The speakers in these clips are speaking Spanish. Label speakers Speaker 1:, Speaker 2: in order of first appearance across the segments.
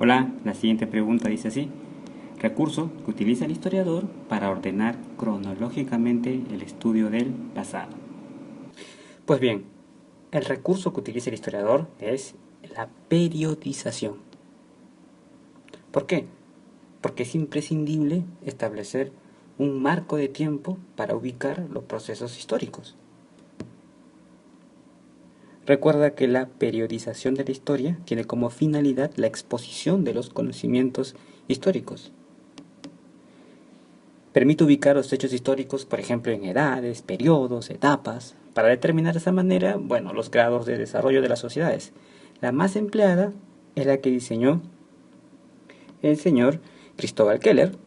Speaker 1: Hola, la siguiente pregunta dice así: recurso que utiliza el historiador para ordenar cronológicamente el estudio del pasado. Pues bien, el recurso que utiliza el historiador es la periodización. ¿Por qué? Porque es imprescindible establecer un marco de tiempo para ubicar los procesos históricos. Recuerda que la periodización de la historia tiene como finalidad la exposición de los conocimientos históricos. Permite ubicar los hechos históricos, por ejemplo, en edades, periodos, etapas, para determinar de esa manera, los grados de desarrollo de las sociedades. La más empleada es la que diseñó el señor Cristóbal Keller.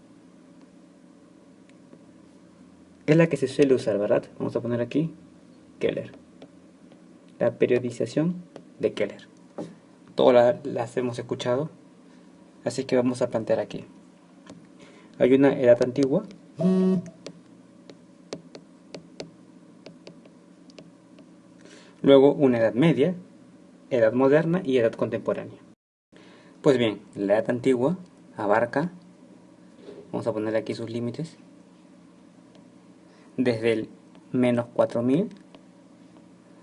Speaker 1: Es la que se suele usar, ¿verdad? Vamos a poner aquí Keller. La periodización de Keller. Todas las hemos escuchado, así que vamos a plantear aquí. Hay una edad antigua, luego una edad media, edad moderna y edad contemporánea. Pues bien, la edad antigua abarca, vamos a ponerle aquí sus límites, desde el menos 4000,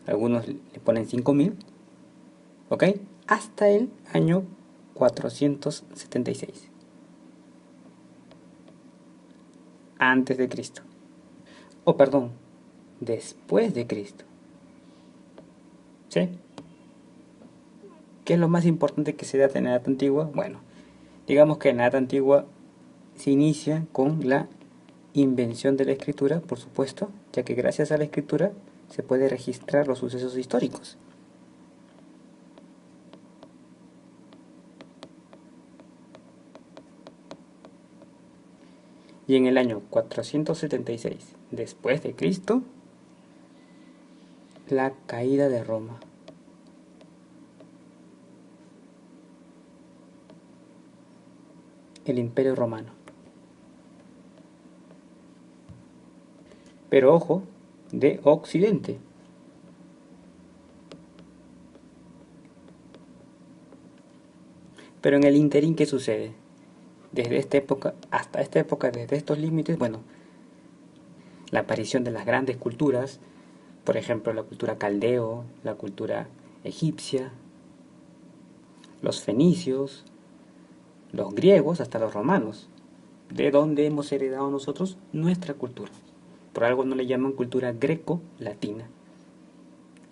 Speaker 1: algunos le ponen 5000, ¿ok? Hasta el año 476 antes de Cristo. O perdón, después de Cristo. ¿Sí? ¿Qué es lo más importante que se da en la edad antigua? Bueno, digamos que en la edad antigua se inicia con la invención de la escritura, por supuesto, ya que gracias a la escritura se puede registrar los sucesos históricos. Y en el año 476 después de Cristo, la caída de Roma. El Imperio Romano. Pero ojo, de Occidente. Pero en el interín, ¿qué sucede? Desde esta época hasta esta época, desde estos límites, la aparición de las grandes culturas, por ejemplo, la cultura caldeo, la cultura egipcia, los fenicios, los griegos, hasta los romanos, de donde hemos heredado nosotros nuestra cultura. Por algo no le llaman cultura greco-latina.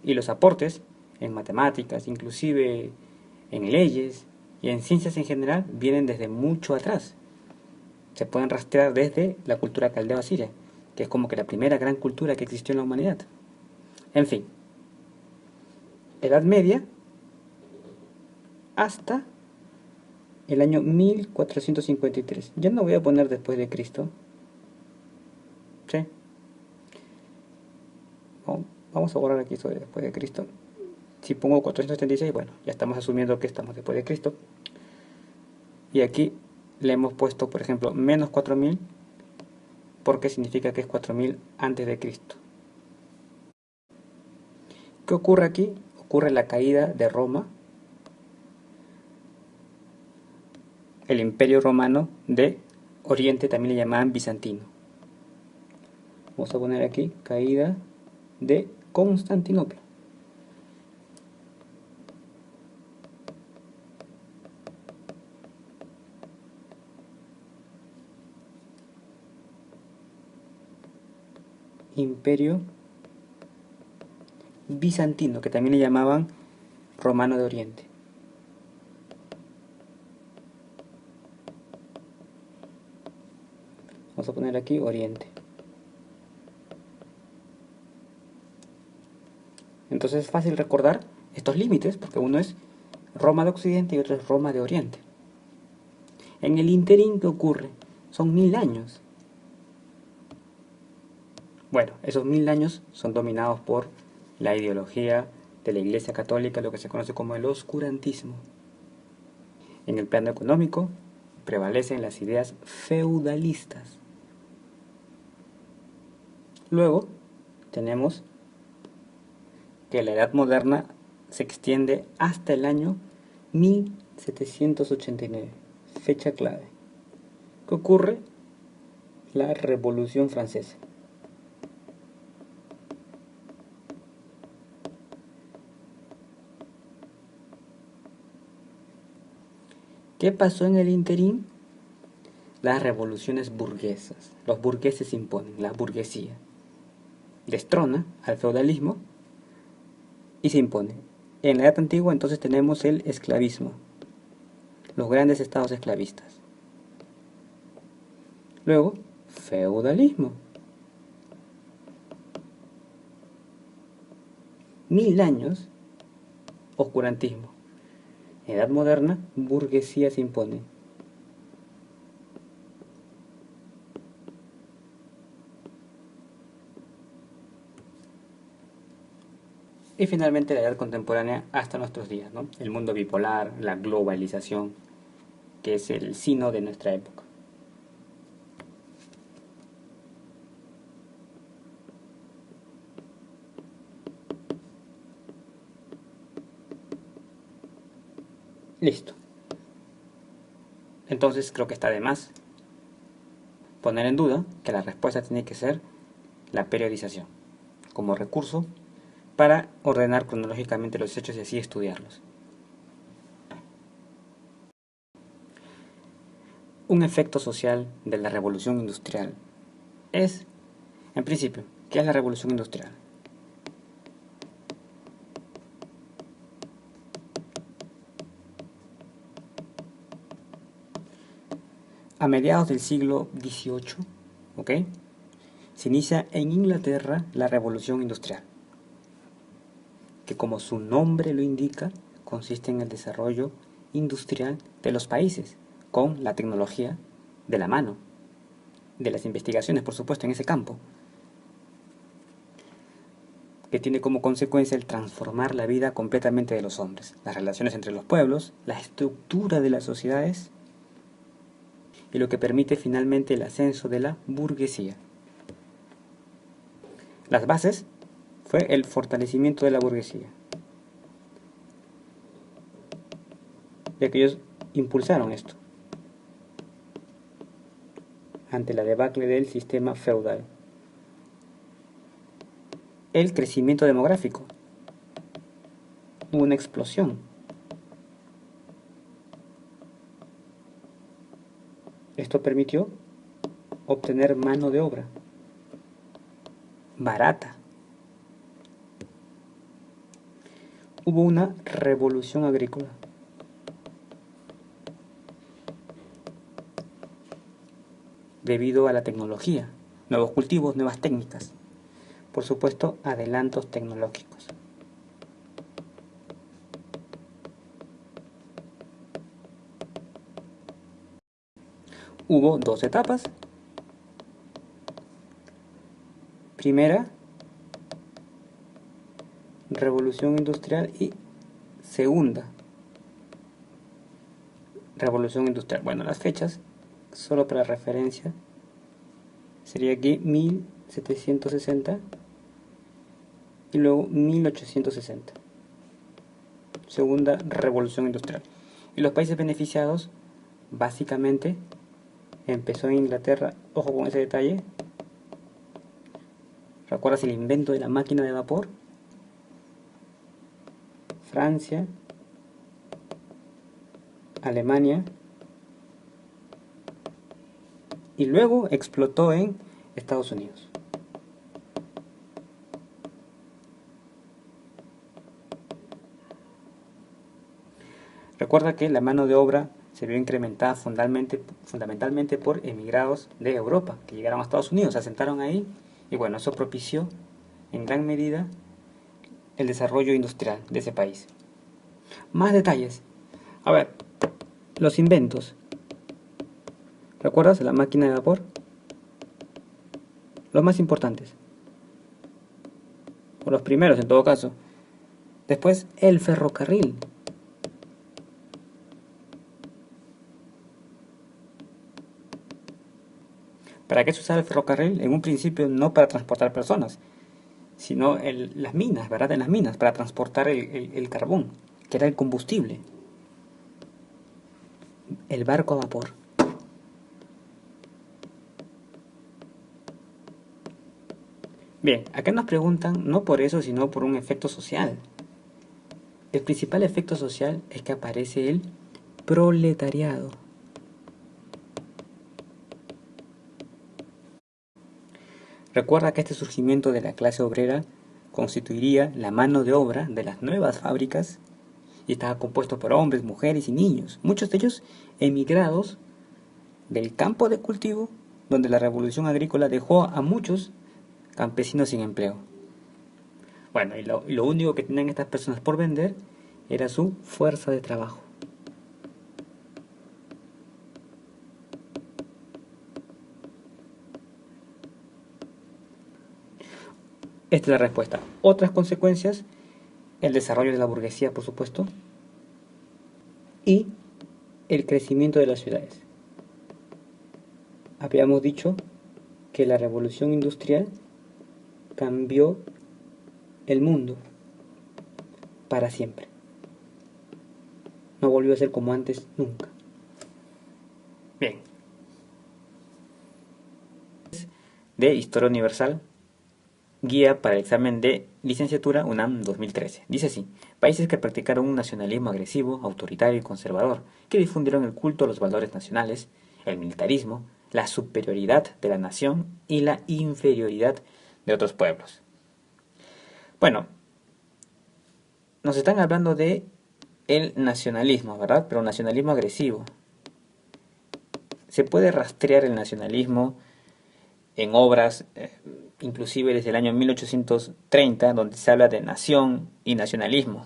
Speaker 1: Y los aportes en matemáticas, inclusive en leyes y en ciencias en general, vienen desde mucho atrás. Se pueden rastrear desde la cultura caldeo-asiria, que es como que la primera gran cultura que existió en la humanidad. En fin, Edad Media hasta el año 1453. Ya no voy a poner después de Cristo. ¿Sí? Vamos a borrar aquí esto de después de Cristo. Si pongo 476, ya estamos asumiendo que estamos después de Cristo. Y aquí le hemos puesto, por ejemplo, menos 4000, porque significa que es 4000 antes de Cristo. ¿Qué ocurre aquí? Ocurre la caída de Roma, el Imperio Romano de Oriente, también le llamaban bizantino. Vamos a poner aquí caída de Constantinopla. Imperio bizantino, que también le llamaban romano de Oriente. Vamos a poner aquí Oriente. Entonces es fácil recordar estos límites, porque uno es Roma de Occidente y otro es Roma de Oriente. En el interín, ¿qué ocurre? Son 1000 años. Bueno, esos 1000 años son dominados por la ideología de la Iglesia Católica, lo que se conoce como el oscurantismo. En el plano económico prevalecen las ideas feudalistas. Luego tenemos que la Edad Moderna se extiende hasta el año 1789, fecha clave. ¿Qué ocurre? La Revolución Francesa. ¿Qué pasó en el interín? Las revoluciones burguesas. Los burgueses se imponen, la burguesía destrona al feudalismo y se impone. En la Edad Antigua entonces tenemos el esclavismo, los grandes estados esclavistas. Luego, feudalismo. 1000 años, oscurantismo. Edad moderna, burguesía se impone. Y finalmente la edad contemporánea hasta nuestros días, ¿no? El mundo bipolar, la globalización, que es el sino de nuestra época. Listo. Entonces creo que está de más poner en duda que la respuesta tiene que ser la periodización como recurso para ordenar cronológicamente los hechos y así estudiarlos. Un efecto social de la revolución industrial es, en principio, ¿qué es la revolución industrial? A mediados del siglo XVIII, ¿ok?, se inicia en Inglaterra la revolución industrial, que como su nombre lo indica, consiste en el desarrollo industrial de los países, con la tecnología de la mano, de las investigaciones, por supuesto, en ese campo, que tiene como consecuencia el transformar la vida completamente de los hombres, las relaciones entre los pueblos, la estructura de las sociedades, y lo que permite finalmente el ascenso de la burguesía. Las bases fue el fortalecimiento de la burguesía, ya que ellos impulsaron esto ante la debacle del sistema feudal. El crecimiento demográfico, hubo una explosión. Esto permitió obtener mano de obra barata. Hubo una revolución agrícola. Debido a la tecnología, nuevos cultivos, nuevas técnicas. Por supuesto, adelantos tecnológicos. Hubo dos etapas. Primera, revolución industrial, y segunda, revolución industrial. Bueno, las fechas, solo para referencia, sería aquí 1760 y luego 1860. Segunda revolución industrial. Y los países beneficiados, básicamente, empezó en Inglaterra. Ojo con ese detalle. ¿Recuerdas el invento de la máquina de vapor? Francia, Alemania, y luego explotó en Estados Unidos. Recuerda que la mano de obra se vio incrementada fundamentalmente por emigrados de Europa que llegaron a Estados Unidos, se asentaron ahí, y bueno, eso propició en gran medida el desarrollo industrial de ese país. Más detalles. A ver, los inventos. ¿Recuerdas la máquina de vapor? Los más importantes, o los primeros en todo caso. Después, el ferrocarril. ¿Para qué se usaba el ferrocarril? En un principio no para transportar personas, sino las minas, ¿verdad? En las minas, para transportar el carbón, que era el combustible. el barco a vapor. Bien, acá nos preguntan no por eso, sino por un efecto social. El principal efecto social es que aparece el proletariado. Recuerda que este surgimiento de la clase obrera constituiría la mano de obra de las nuevas fábricas y estaba compuesto por hombres, mujeres y niños, muchos de ellos emigrados del campo de cultivo, donde la revolución agrícola dejó a muchos campesinos sin empleo. Bueno, y lo único que tenían estas personas por vender era su fuerza de trabajo. Esta es la respuesta. Otras consecuencias, el desarrollo de la burguesía, por supuesto, y el crecimiento de las ciudades. Habíamos dicho que la revolución industrial cambió el mundo para siempre. No volvió a ser como antes nunca. Bien. De Historia Universal, guía para el examen de licenciatura UNAM 2013. Dice así: países que practicaron un nacionalismo agresivo, autoritario y conservador, que difundieron el culto a los valores nacionales, el militarismo, la superioridad de la nación y la inferioridad de otros pueblos. Bueno, nos están hablando de el nacionalismo, ¿verdad? Pero un nacionalismo agresivo. Se puede rastrear el nacionalismo en obras, inclusive desde el año 1830, donde se habla de nación y nacionalismo.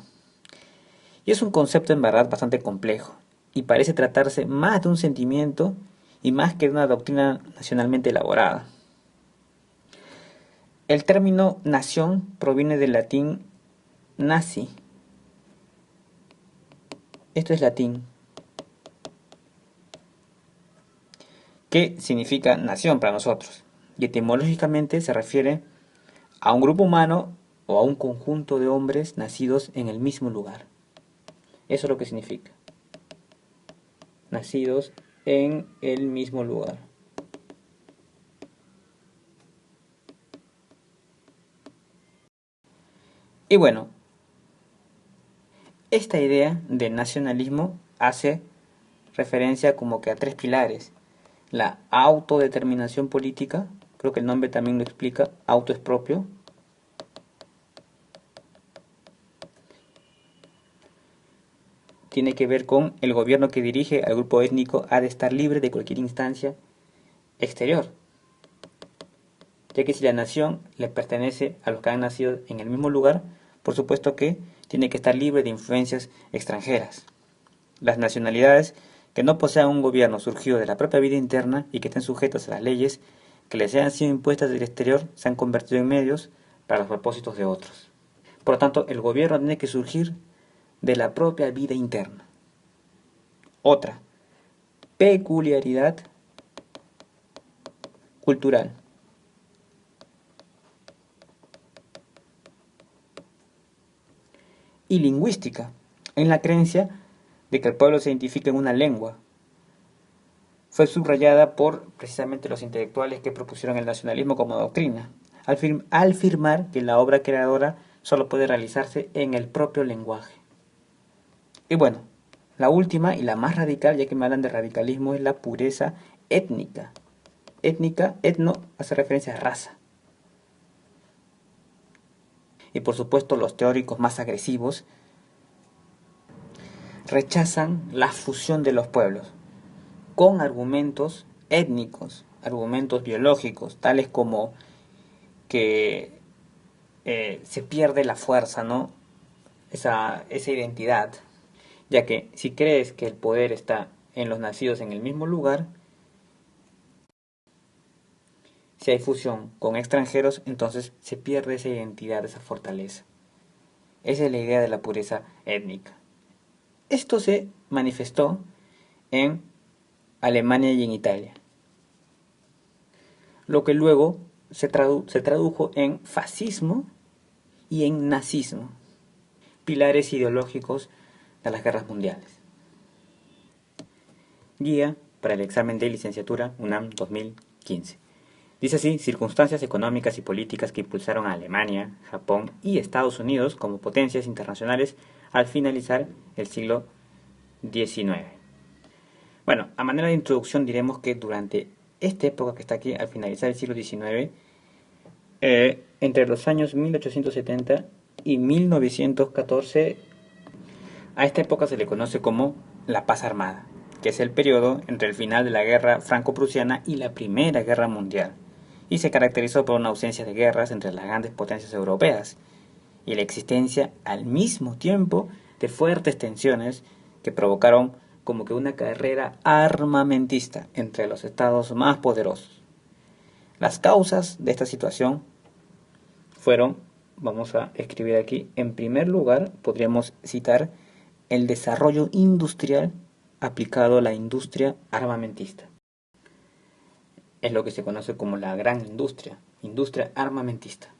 Speaker 1: Y es un concepto en verdad bastante complejo, y parece tratarse más de un sentimiento y más que de una doctrina nacionalmente elaborada. El término nación proviene del latín nasi. Esto es latín, que significa nación para nosotros, y etimológicamente se refiere a un grupo humano o a un conjunto de hombres nacidos en el mismo lugar. Eso es lo que significa. Nacidos en el mismo lugar. Y bueno, esta idea de nacionalismo hace referencia como que a tres pilares. La autodeterminación política, creo que el nombre también lo explica, auto es propio. Tiene que ver con el gobierno que dirige al grupo étnico ha de estar libre de cualquier instancia exterior, ya que si la nación le pertenece a los que han nacido en el mismo lugar, por supuesto que tiene que estar libre de influencias extranjeras. Las nacionalidades que no posean un gobierno surgido de la propia vida interna y que estén sujetas a las leyes que les hayan sido impuestas del exterior se han convertido en medios para los propósitos de otros. Por lo tanto, el gobierno tiene que surgir de la propia vida interna. Otra peculiaridad cultural. Y lingüística, en la creencia de que el pueblo se identifica en una lengua. Fue subrayada por precisamente los intelectuales que propusieron el nacionalismo como doctrina, al afirmar que la obra creadora solo puede realizarse en el propio lenguaje. Y bueno, la última y la más radical, ya que me hablan de radicalismo, es la pureza étnica. Étnica, etno, hace referencia a raza. Y por supuesto los teóricos más agresivos rechazan la fusión de los pueblos con argumentos étnicos, argumentos biológicos, tales como que se pierde la fuerza, ¿no? Esa identidad, ya que si crees que el poder está en los nacidos en el mismo lugar, si hay fusión con extranjeros, entonces se pierde esa identidad, esa fortaleza. Esa es la idea de la pureza étnica. Esto se manifestó en Alemania y en Italia, lo que luego se tradujo en fascismo y en nazismo, pilares ideológicos de las guerras mundiales. Guía para el examen de licenciatura UNAM 2015. Dice así: circunstancias económicas y políticas que impulsaron a Alemania, Japón y Estados Unidos como potencias internacionales al finalizar el siglo XIX. Bueno, a manera de introducción diremos que durante esta época que está aquí, al finalizar el siglo XIX, entre los años 1870 y 1914, a esta época se le conoce como la Paz Armada, que es el periodo entre el final de la Guerra Franco-Prusiana y la Primera Guerra Mundial, y se caracterizó por una ausencia de guerras entre las grandes potencias europeas y la existencia al mismo tiempo de fuertes tensiones que provocaron como que una carrera armamentista entre los estados más poderosos. Las causas de esta situación fueron, vamos a escribir aquí, en primer lugar podríamos citar el desarrollo industrial aplicado a la industria armamentista. Es lo que se conoce como la gran industria armamentista.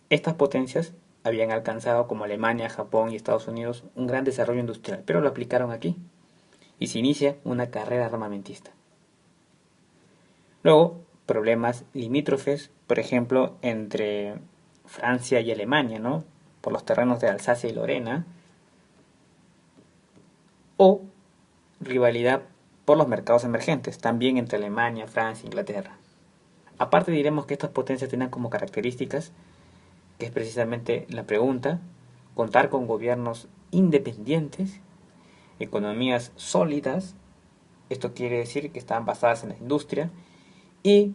Speaker 1: Estas potencias habían alcanzado, como Alemania, Japón y Estados Unidos, un gran desarrollo industrial, pero lo aplicaron aquí y se inicia una carrera armamentista. Luego, problemas limítrofes, por ejemplo, entre Francia y Alemania, ¿no? Por los terrenos de Alsacia y Lorena, o rivalidad por los mercados emergentes, también entre Alemania, Francia e Inglaterra. Aparte diremos que estas potencias tenían como características, que es precisamente la pregunta, contar con gobiernos independientes, economías sólidas, esto quiere decir que estaban basadas en la industria, y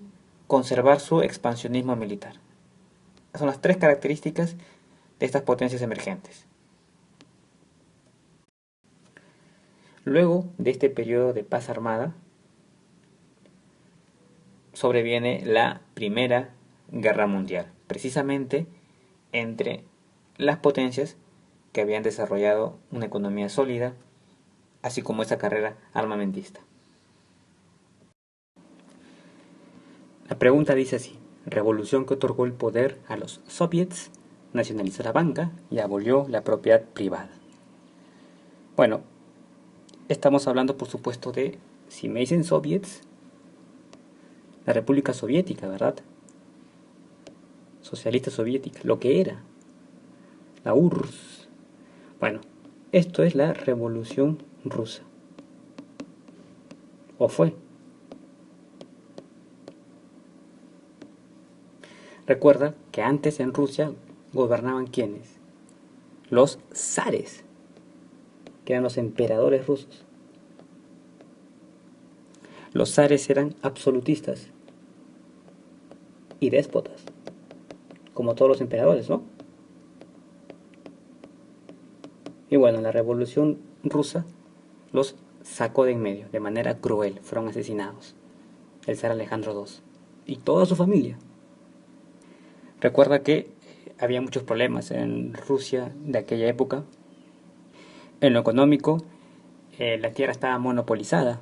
Speaker 1: conservar su expansionismo militar. Son las tres características de estas potencias emergentes. Luego de este periodo de paz armada, sobreviene la Primera Guerra Mundial, precisamente entre las potencias que habían desarrollado una economía sólida, así como esa carrera armamentista. La pregunta dice así: revolución que otorgó el poder a los soviets, nacionalizó la banca y abolió la propiedad privada. Bueno, estamos hablando por supuesto de, si me dicen soviets, la República Soviética, ¿verdad? Socialista soviética, lo que era, la URSS. Bueno, esto es la Revolución Rusa. ¿O fue? Recuerda que antes en Rusia gobernaban ¿quiénes? Los zares, que eran los emperadores rusos. Los zares eran absolutistas y déspotas, como todos los emperadores, ¿no? Y bueno, la Revolución Rusa los sacó de en medio, de manera cruel, fueron asesinados. El zar Alejandro II y toda su familia. Recuerda que había muchos problemas en Rusia de aquella época. En lo económico, la tierra estaba monopolizada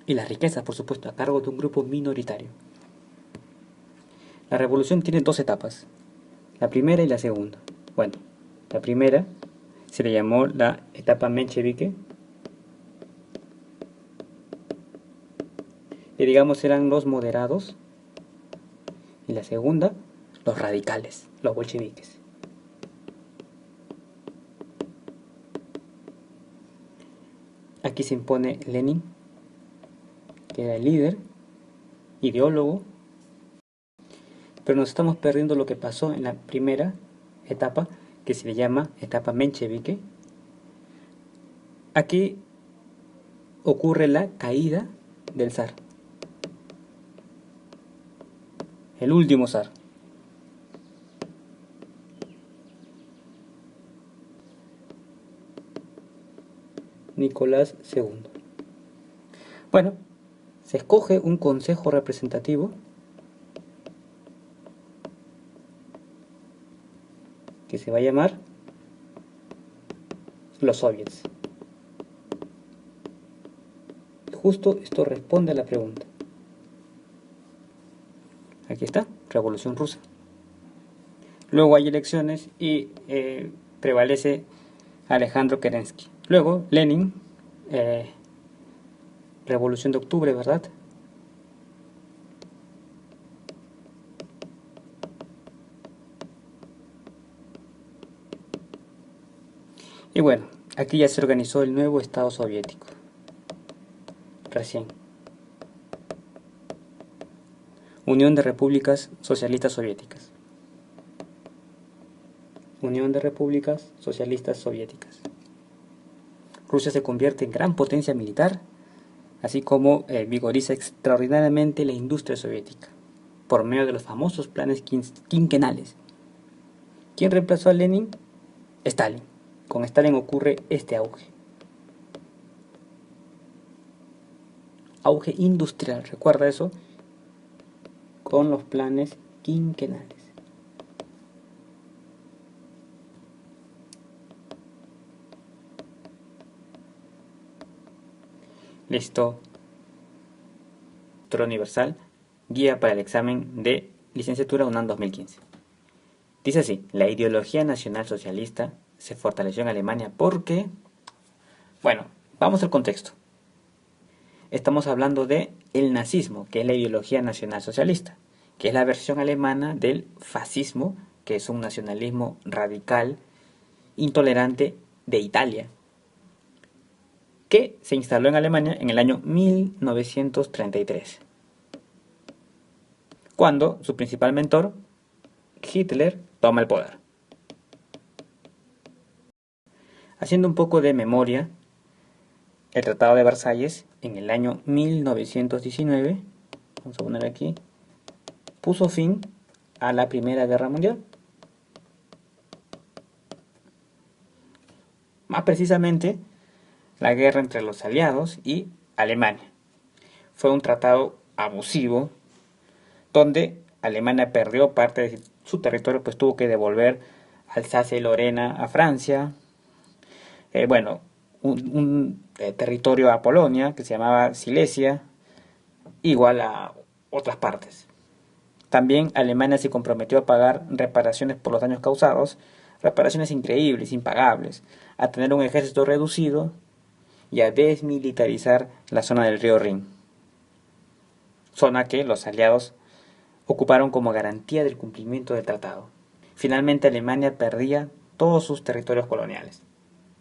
Speaker 1: y las riquezas, por supuesto, a cargo de un grupo minoritario. La revolución tiene dos etapas, la primera y la segunda. Bueno, la primera se le llamó la etapa menchevique, y digamos eran los moderados, y la segunda, los radicales, los bolcheviques. Aquí se impone Lenin, que era el líder, ideólogo, pero nos estamos perdiendo lo que pasó en la primera etapa, que se le llama etapa menchevique. Aquí ocurre la caída del zar, el último zar. Nicolás II. Bueno, se escoge un consejo representativo que se va a llamar los soviets. Justo esto responde a la pregunta. Aquí está, Revolución Rusa. Luego hay elecciones y prevalece Alejandro Kerensky. Luego Lenin Revolución de Octubre, ¿verdad? Y bueno, aquí ya se organizó el nuevo Estado soviético. Recién. Unión de Repúblicas Socialistas Soviéticas. Unión de Repúblicas Socialistas Soviéticas. Rusia se convierte en gran potencia militar, así como vigoriza extraordinariamente la industria soviética, por medio de los famosos planes quinquenales. ¿Quién reemplazó a Lenin? Stalin. Con Stalin ocurre este auge. Auge industrial, ¿recuerda eso? Con los planes quinquenales. Listo. Universal, guía para el examen de licenciatura UNAM 2015. Dice así: la ideología nacional socialista se fortaleció en Alemania porque, bueno, vamos al contexto. Estamos hablando de el nazismo, que es la ideología nacional socialista, que es la versión alemana del fascismo, que es un nacionalismo radical, intolerante de Italia, que se instaló en Alemania en el año 1933, cuando su principal mentor, Hitler, toma el poder. Haciendo un poco de memoria, el Tratado de Versalles en el año 1919, vamos a poner aquí, puso fin a la Primera Guerra Mundial. Más precisamente, la guerra entre los aliados y Alemania. Fue un tratado abusivo donde Alemania perdió parte de su territorio, pues tuvo que devolver Alsacia y Lorena a Francia. Un territorio a Polonia que se llamaba Silesia, igual a otras partes. También Alemania se comprometió a pagar reparaciones por los daños causados, reparaciones increíbles, impagables, a tener un ejército reducido y a desmilitarizar la zona del río Rin, zona que los aliados ocuparon como garantía del cumplimiento del tratado. Finalmente Alemania perdía todos sus territorios coloniales.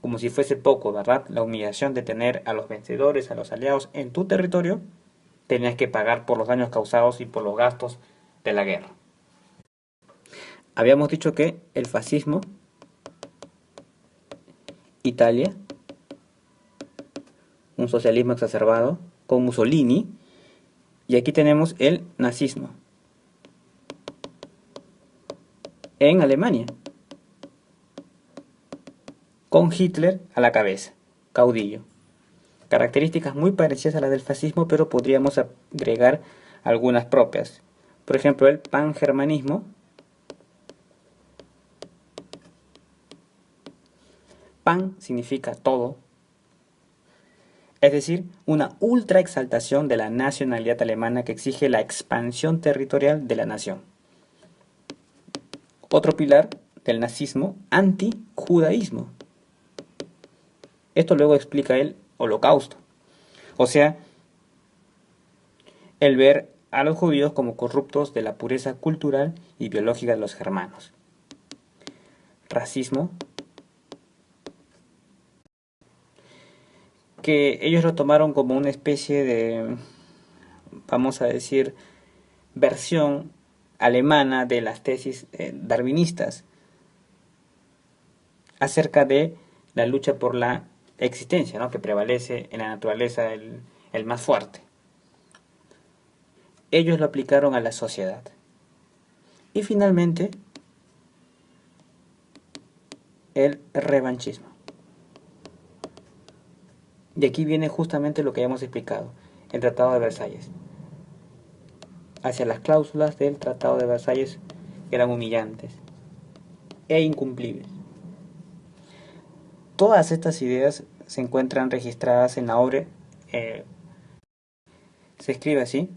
Speaker 1: Como si fuese poco, ¿verdad? La humillación de tener a los vencedores, a los aliados en tu territorio, tenías que pagar por los daños causados y por los gastos de la guerra. Habíamos dicho que el fascismo, Italia, un socialismo exacerbado, con Mussolini, y aquí tenemos el nazismo, en Alemania, con Hitler a la cabeza, caudillo. Características muy parecidas a las del fascismo, pero podríamos agregar algunas propias. Por ejemplo, el pangermanismo. Pan significa todo, es decir, una ultra exaltación de la nacionalidad alemana que exige la expansión territorial de la nación. Otro pilar del nazismo, antijudaísmo. Esto luego explica el Holocausto, o sea, el ver a los judíos como corruptos de la pureza cultural y biológica de los germanos. Racismo, que ellos lo tomaron como una especie de, vamos a decir, versión alemana de las tesis darwinistas acerca de la lucha por la existencia, ¿no? Que prevalece en la naturaleza el más fuerte. Ellos lo aplicaron a la sociedad. Y finalmente, el revanchismo. Y aquí viene justamente lo que hemos explicado, el Tratado de Versalles. Hacia las cláusulas del Tratado de Versalles eran humillantes e incumplibles. Todas estas ideas se encuentran registradas en la obra, se escribe así: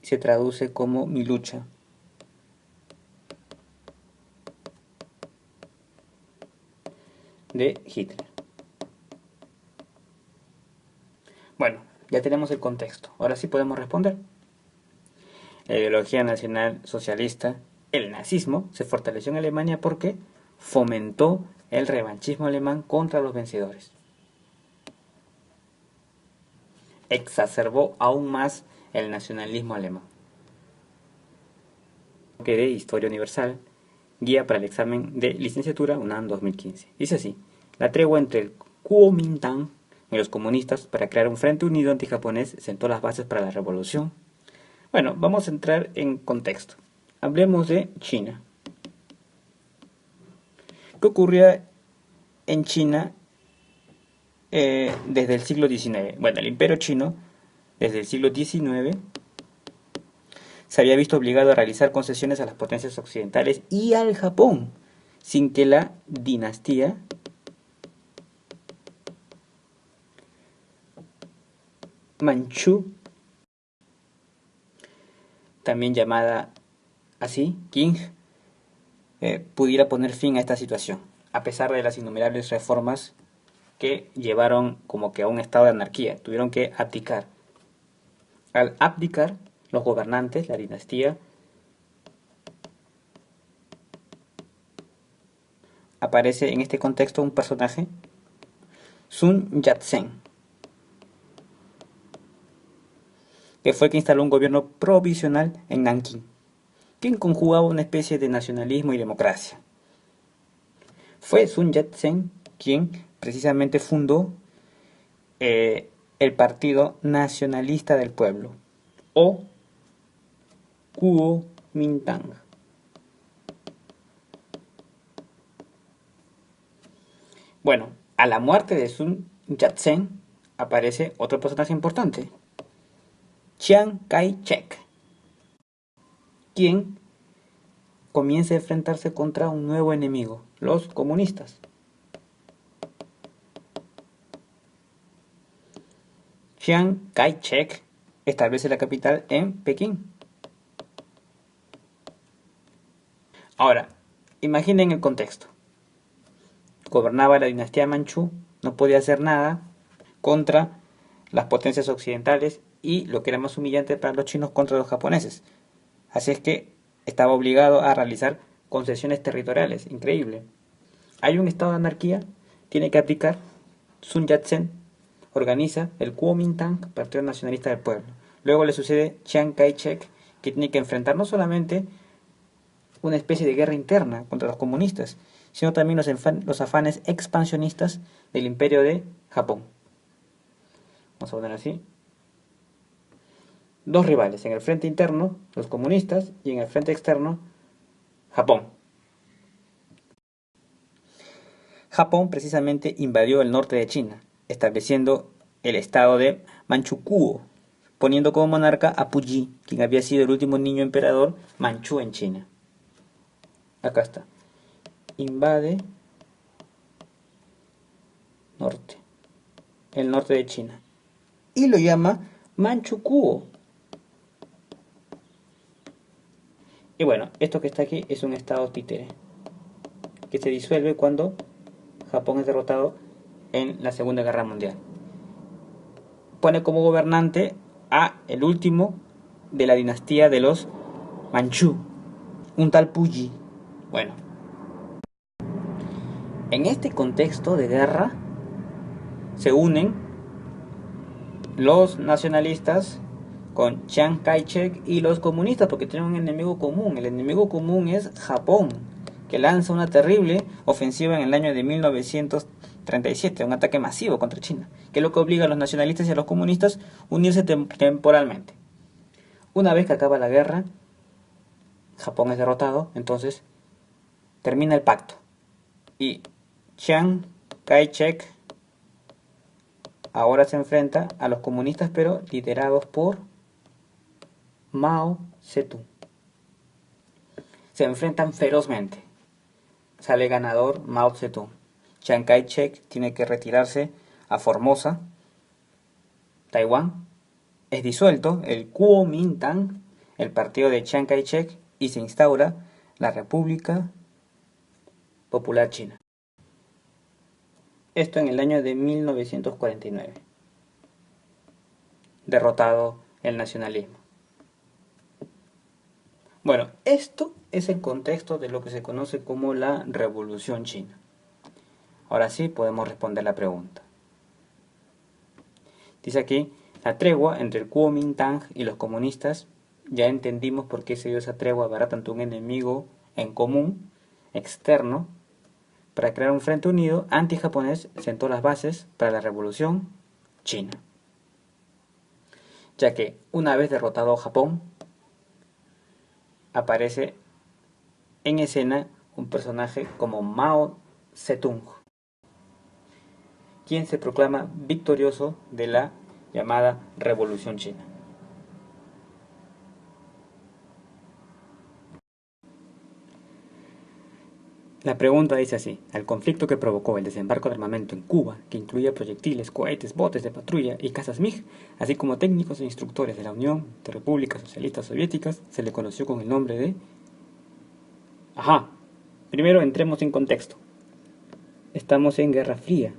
Speaker 1: se traduce como mi lucha. de Hitler. Bueno, ya tenemos el contexto. Ahora sí podemos responder. La ideología nacional socialista, el nazismo, se fortaleció en Alemania porque fomentó el revanchismo alemán contra los vencedores. Exacerbó aún más el nacionalismo alemán. De Historia Universal, guía para el examen de licenciatura UNAM 2015. Dice así: la tregua entre el Kuomintang y los comunistas para crear un frente unido antijaponés sentó las bases para la revolución. Bueno, vamos a entrar en contexto. Hablemos de China. ¿Qué ocurría en China desde el siglo XIX? Bueno, el imperio chino, desde el siglo XIX, se había visto obligado a realizar concesiones a las potencias occidentales y al Japón, sin que la dinastía Manchú, también llamada así, Qing, pudiera poner fin a esta situación, a pesar de las innumerables reformas que llevaron como que a un estado de anarquía. Tuvieron que abdicar. Al abdicar, los gobernantes, la dinastía, aparece en este contexto un personaje, Sun Yat-sen, que fue el que instaló un gobierno provisional en Nankín, quien conjugaba una especie de nacionalismo y democracia. Fue Sun Yat-sen quien precisamente fundó el Partido Nacionalista del Pueblo, o Kuomintang. Bueno, a la muerte de Sun Yat-sen aparece otro personaje importante, Chiang Kai-shek, quien comienza a enfrentarse contra un nuevo enemigo, los comunistas. Chiang Kai-shek establece la capital en Pekín. Ahora, imaginen el contexto. Gobernaba la dinastía Manchú, no podía hacer nada contra las potencias occidentales y, lo que era más humillante para los chinos, contra los japoneses. Así es que estaba obligado a realizar concesiones territoriales. Increíble. Hay un estado de anarquía, tiene que abdicar. Sun Yat-sen organiza el Kuomintang, Partido Nacionalista del Pueblo. Luego le sucede Chiang Kai-shek, que tiene que enfrentar no solamente una especie de guerra interna contra los comunistas, sino también los afanes expansionistas del imperio de Japón. Vamos a poner así. Dos rivales, en el frente interno, los comunistas, y en el frente externo, Japón. Japón precisamente invadió el norte de China, estableciendo el estado de Manchukuo, poniendo como monarca a Puyi, quien había sido el último niño emperador manchú en China. Acá está. Invade norte, el norte de China, y lo llama Manchukuo. Y bueno, esto que está aquí es un estado títere, que se disuelve cuando Japón es derrotado en la Segunda Guerra Mundial. Pone como gobernante a el último de la dinastía de los Manchú, un tal Puyi. Bueno, en este contexto de guerra se unen los nacionalistas con Chiang Kai-shek y los comunistas, porque tienen un enemigo común. El enemigo común es Japón, que lanza una terrible ofensiva en el año de 1937, un ataque masivo contra China, que es lo que obliga a los nacionalistas y a los comunistas a unirse temporalmente. Una vez que acaba la guerra, Japón es derrotado, entonces termina el pacto. Y Chiang Kai-shek ahora se enfrenta a los comunistas, pero liderados por Mao Zedong. Se enfrentan ferozmente. Sale ganador Mao Zedong. Chiang Kai-shek tiene que retirarse a Formosa, Taiwán. Es disuelto el Kuomintang, el partido de Chiang Kai-shek, y se instaura la República Popular China. Esto en el año de 1949, derrotado el nacionalismo. Bueno, esto es el contexto de lo que se conoce como la Revolución China. Ahora sí podemos responder la pregunta. Dice aquí, la tregua entre el Kuomintang y los comunistas, ya entendimos por qué se dio esa tregua para tanto un enemigo en común, externo, para crear un frente unido anti-japonés, sentó las bases para la Revolución China. Ya que una vez derrotado Japón, aparece en escena un personaje como Mao Zedong, quien se proclama victorioso de la llamada Revolución China. La pregunta dice así: al conflicto que provocó el desembarco de armamento en Cuba, que incluía proyectiles, cohetes, botes de patrulla y cazas MiG, así como técnicos e instructores de la Unión de Repúblicas Socialistas Soviéticas, se le conoció con el nombre de... Primero entremos en contexto. Estamos en Guerra Fría,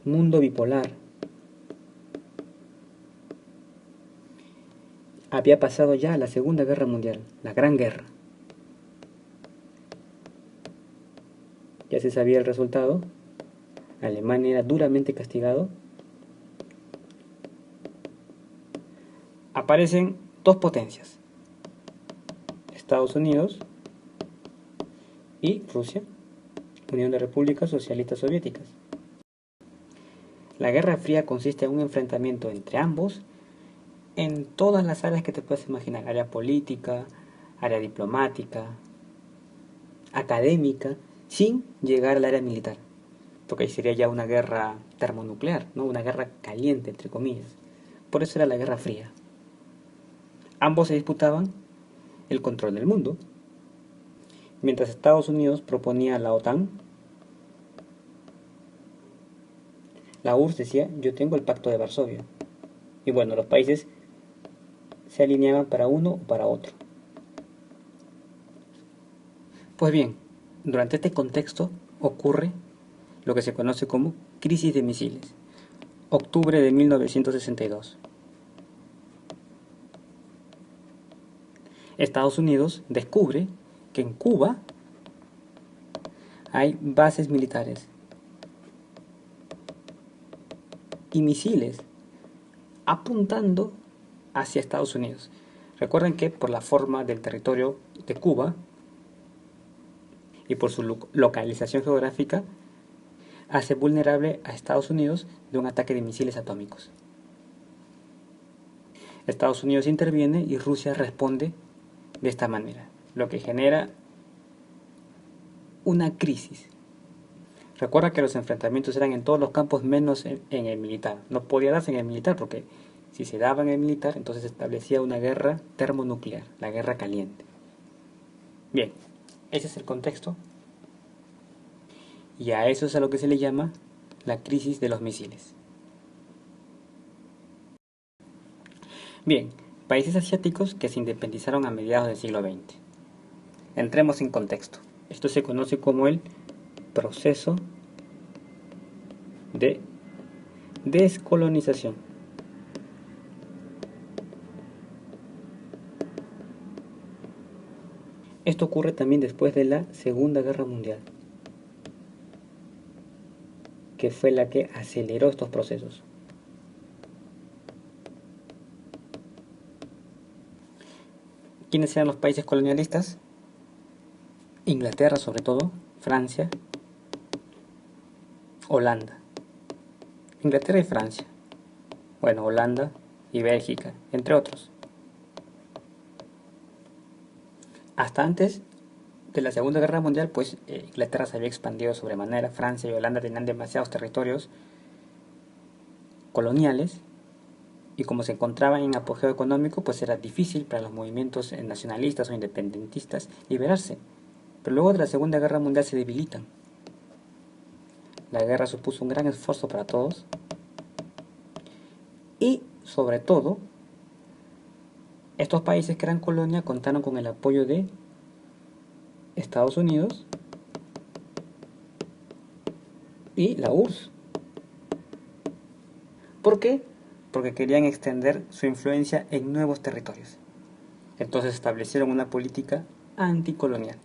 Speaker 1: mundo bipolar. Había pasado ya la Segunda Guerra Mundial, la Gran Guerra. Ya se sabía el resultado. Alemania era duramente castigado. Aparecen dos potencias, Estados Unidos y Rusia, Unión de Repúblicas Socialistas Soviéticas. La Guerra Fría consiste en un enfrentamiento entre ambos en todas las áreas que te puedes imaginar: área política, área diplomática, académica, sin llegar al área militar, porque ahí sería ya una guerra termonuclear, ¿no? Una guerra caliente, entre comillas. Por eso era la Guerra Fría. Ambos se disputaban el control del mundo. Mientras Estados Unidos proponía la OTAN, la URSS decía: yo tengo el Pacto de Varsovia. Y bueno, los países se alineaban para uno o para otro. Pues bien, durante este contexto ocurre lo que se conoce como crisis de misiles, octubre de 1962. Estados Unidos descubre que en Cuba hay bases militares y misiles apuntando hacia Estados Unidos. Recuerden que por la forma del territorio de Cuba y por su localización geográfica, hace vulnerable a Estados Unidos de un ataque de misiles atómicos. Estados Unidos interviene y Rusia responde de esta manera, lo que genera una crisis. Recuerda que los enfrentamientos eran en todos los campos menos en el militar. No podía darse en el militar porque si se daba en el militar, entonces se establecía una guerra termonuclear, la guerra caliente. Bien, ese es el contexto. Y a eso es a lo que se le llama la crisis de los misiles. Bien, países asiáticos que se independizaron a mediados del siglo XX. Entremos en contexto. Esto se conoce como el proceso de descolonización. Esto ocurre también después de la Segunda Guerra Mundial, que fue la que aceleró estos procesos. ¿Quiénes eran los países colonialistas? Inglaterra sobre todo, Francia, Holanda. Inglaterra y Francia. Bueno, Holanda y Bélgica, entre otros. Hasta antes de la Segunda Guerra Mundial, pues Inglaterra se había expandido sobremanera. Francia y Holanda tenían demasiados territorios coloniales y como se encontraban en apogeo económico, pues era difícil para los movimientos nacionalistas o independentistas liberarse. Pero luego de la Segunda Guerra Mundial se debilitan. La guerra supuso un gran esfuerzo para todos y, sobre todo, estos países que eran colonia contaron con el apoyo de Estados Unidos y la URSS. ¿Por qué? Porque querían extender su influencia en nuevos territorios. Entonces establecieron una política anticolonial.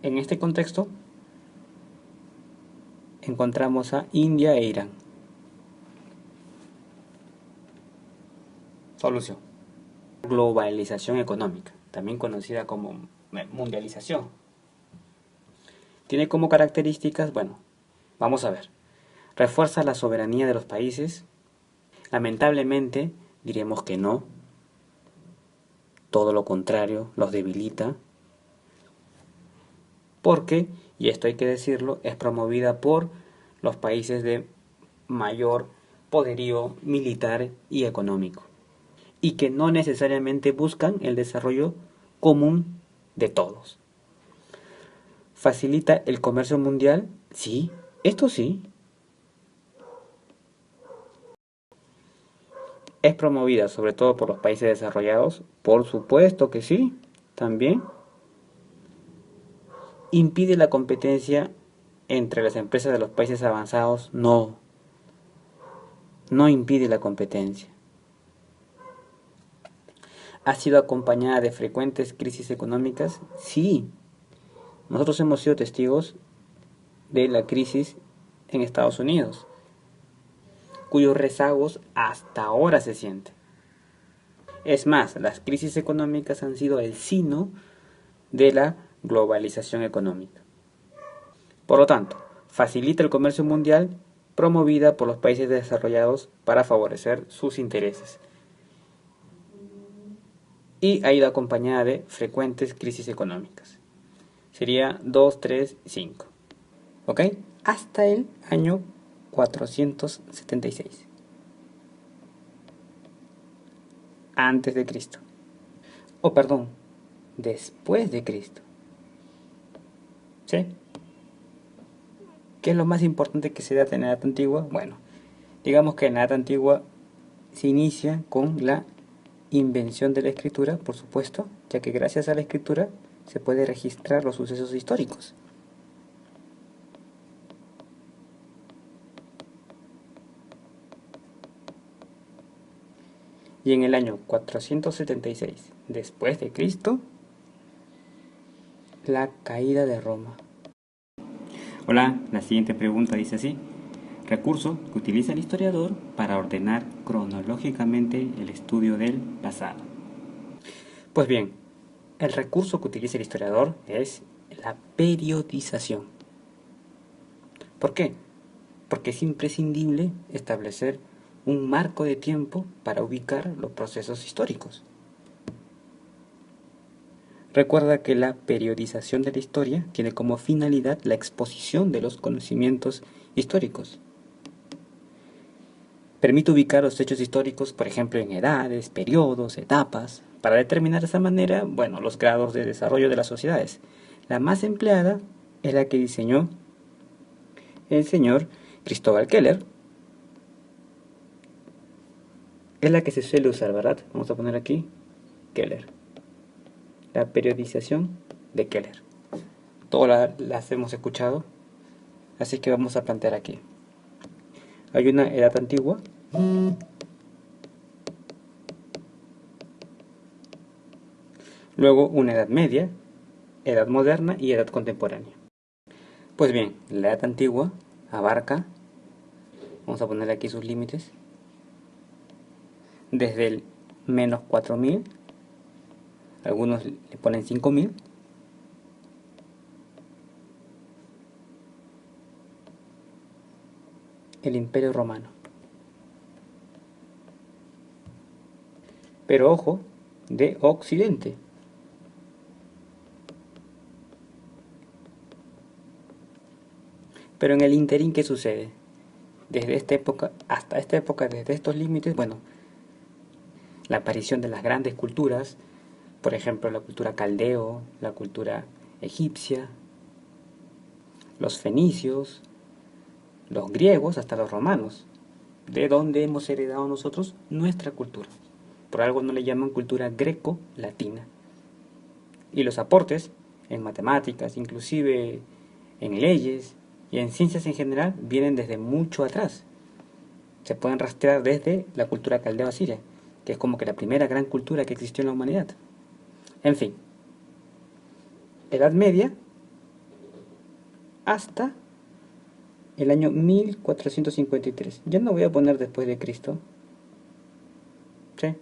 Speaker 1: En este contexto encontramos a India e Irán. Solución. Globalización económica, también conocida como mundialización. Tiene como características, bueno, vamos a ver. Refuerza la soberanía de los países. Lamentablemente, diremos que no. Todo lo contrario, los debilita. Porque, y esto hay que decirlo, es promovida por los países de mayor poderío militar y económico, y que no necesariamente buscan el desarrollo común de todos. ¿Facilita el comercio mundial? Sí, esto sí. ¿Es promovida sobre todo por los países desarrollados? Por supuesto que sí, también. ¿Impide la competencia entre las empresas de los países avanzados? No, no impide la competencia. ¿Ha sido acompañada de frecuentes crisis económicas? Sí. Nosotros hemos sido testigos de la crisis en Estados Unidos, cuyos rezagos hasta ahora se sienten. Es más, las crisis económicas han sido el sino de la globalización económica. Por lo tanto, facilita el comercio mundial promovida por los países desarrollados para favorecer sus intereses. Y ha ido acompañada de frecuentes crisis económicas. Sería 2, 3, 5. ¿Ok? Hasta el año 476. Antes de Cristo. O perdón, después de Cristo. ¿Sí? ¿Qué es lo más importante que se da en la Edad Antigua? Bueno, digamos que en la Edad Antigua se inicia con la invención de la escritura, por supuesto, ya que gracias a la escritura se puede registrar los sucesos históricos. Y en el año 476 después de Cristo, la caída de Roma. Hola, la siguiente pregunta dice así: recurso que utiliza el historiador para ordenar cronológicamente el estudio del pasado. Pues bien, el recurso que utiliza el historiador es la periodización. ¿Por qué? Porque es imprescindible establecer un marco de tiempo para ubicar los procesos históricos. Recuerda que la periodización de la historia tiene como finalidad la exposición de los conocimientos históricos. Permite ubicar los hechos históricos, por ejemplo, en edades, periodos, etapas, para determinar de esa manera, bueno, los grados de desarrollo de las sociedades. La más empleada es la que diseñó el señor Cristóbal Keller. Es la que se suele usar, ¿verdad? Vamos a poner aquí Keller. La periodización de Keller. Todas las hemos escuchado, así que vamos a plantear aquí. Hay una edad antigua, luego una edad media, edad moderna y edad contemporánea. Pues bien, la edad antigua abarca, vamos a poner aquí sus límites, desde el menos 4000, algunos le ponen 5000, el Imperio Romano. Pero ojo, de Occidente. Pero en el interín, ¿qué sucede? Desde esta época hasta esta época, desde estos límites, bueno, la aparición de las grandes culturas, por ejemplo, la cultura caldeo, la cultura egipcia, los fenicios, los griegos, hasta los romanos, de donde hemos heredado nosotros nuestra cultura. Por algo no le llaman cultura greco-latina. Y los aportes en matemáticas, inclusive en leyes y en ciencias en general vienen desde mucho atrás. Se pueden rastrear desde la cultura caldeo-asiria, que es como que la primera gran cultura que existió en la humanidad. En fin, Edad Media hasta el año 1453. Ya no voy a poner después de Cristo. ¿Sí?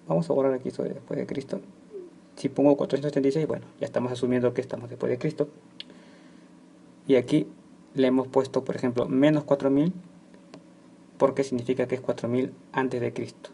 Speaker 1: Vamos a borrar aquí esto de después de Cristo. Si pongo 476, bueno, ya estamos asumiendo que estamos después de Cristo. Y aquí le hemos puesto, por ejemplo, menos 4000, porque significa que es 4000 antes de Cristo.